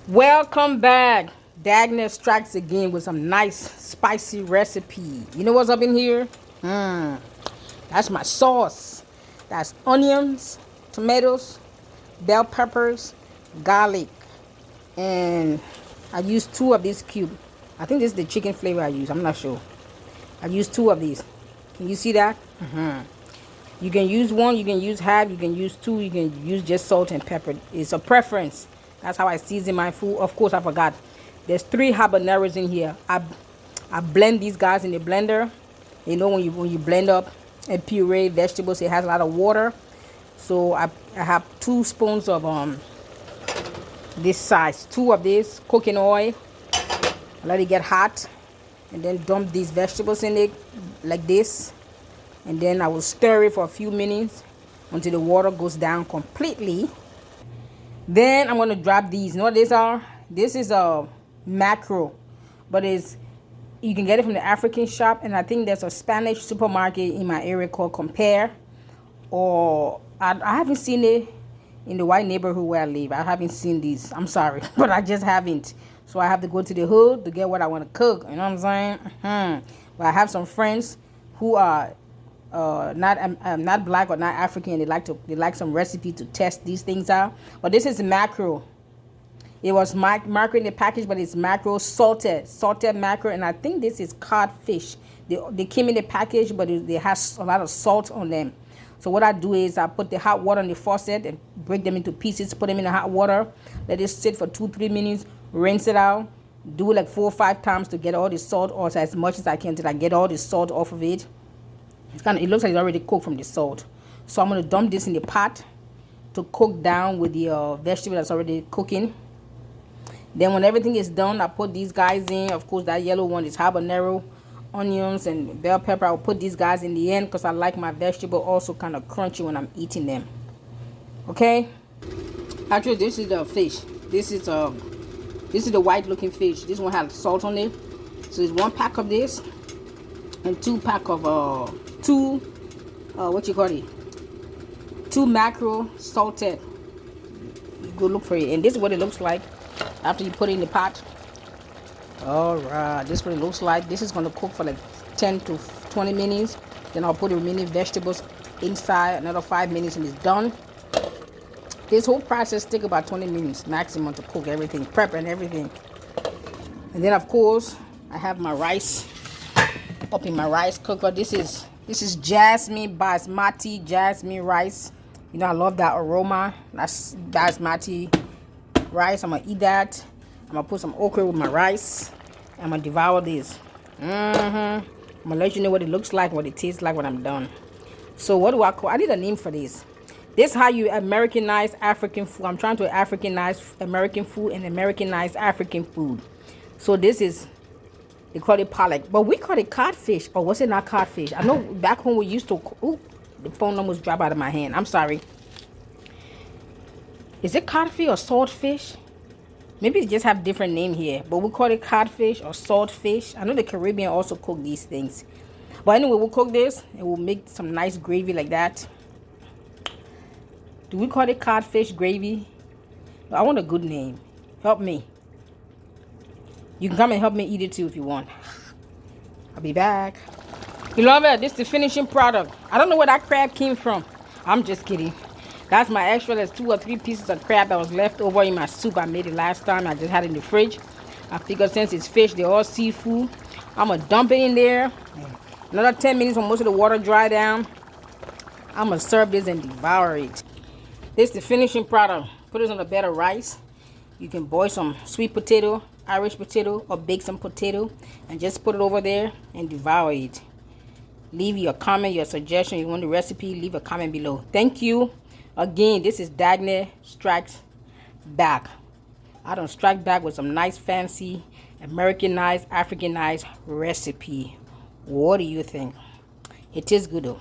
Welcome back. Dagnet strikes again with some nice spicy recipe. You know what's up in here? That's my sauce. That's onions, tomatoes, bell peppers, garlic, and I used 2 of these cubes. I think this is the chicken flavor I use. I'm not sure. I used 2 of these. Can you see that? You can use 1, you can use half, you can use 2, you can use just salt and pepper. It's a preference. That's how I season my food. Of course, I forgot. There's 3 habaneros in here. I blend these guys in the blender. You know when you blend up and puree vegetables, it has a lot of water. So I have 2 spoons of this size, 2 of this cooking oil. Let it get hot, and then dump these vegetables in it like this, and then I will stir it for a few minutes until the water goes down completely. Then I'm going to drop these. You know what these are? This is a mackerel, but you can get it from the African shop, and I think there's a Spanish supermarket in my area called Compare, or I haven't seen it in the white neighborhood where I live. I haven't seen these. I'm sorry, but I just haven't. So I have to go to the hood to get what I want to cook. You know what I'm saying? But I have some friends who are not black or not African. They like some recipe to test these things out. But this is mackerel. It was mackerel in the package, but it's mackerel salted mackerel, and I think this is codfish. They came in the package, but they have a lot of salt on them. So what I do is I put the hot water on the faucet and break them into pieces, put them in the hot water, let it sit for 2-3 minutes, rinse it out, do it like 4 or 5 times to get all the salt, or as much as I can till I get all the salt off of it. It looks like it's already cooked from the salt. So I'm going to dump this in the pot to cook down with the vegetable that's already cooking. Then when everything is done, I put these guys in. Of course, that yellow one is habanero, onions, and bell pepper. I'll put these guys in the end because I like my vegetable also kind of crunchy when I'm eating them. Okay? Actually, this is the fish. This is the white looking fish. This one has salt on it. So it's 1 pack of this and 2 pack of what you call it? 2 mackerel salted. You go look for it. And this is what it looks like after you put it in the pot. Alright, this is what it looks like. This is going to cook for like 10 to 20 minutes. Then I'll put the remaining vegetables inside. Another 5 minutes and it's done. This whole process takes about 20 minutes maximum to cook everything, prep and everything. And then of course I have my rice up in my rice cooker. This is jasmine basmati jasmine rice. You know I love that aroma. That's basmati rice. I'm gonna eat that. I'm gonna put some okra with my rice. I'm gonna devour this. I'm gonna let you know what it looks like, what it tastes like when I'm done. So what do I call? I need a name for this. This is how you Americanize African food. I'm trying to Africanize American food and Americanize African food. So this is, they call it pollock, but we call it codfish. Or was it not codfish? I know back home we used to. Ooh, the phone almost dropped out of my hand. I'm sorry. Is it codfish or saltfish? Maybe it just have different name here, but we call it codfish or saltfish. I know the Caribbean also cook these things. But anyway, we'll cook this and we'll make some nice gravy like that. Do we call it codfish gravy? No, I want a good name. Help me. You can come and help me eat it too if you want. I'll be back. You love it? This is the finishing product. I don't know where that crab came from. I'm just kidding. That's my extra. There's 2 or 3 pieces of crab that was left over in my soup. I made it last time. I just had it in the fridge. I figured since it's fish, they're all seafood. I'm going to dump it in there. Another 10 minutes when most of the water dry down. I'm going to serve this and devour it. This is the finishing product. Put this on a bed of rice. You can boil some sweet potato, Irish potato, or bake some potato. And just put it over there and devour it. Leave your comment, your suggestion. You want the recipe, leave a comment below. Thank you. Again, this is Dagnet Strikes Back. I don't strike back with some nice, fancy, Americanized, Africanized recipe. What do you think? It is good though.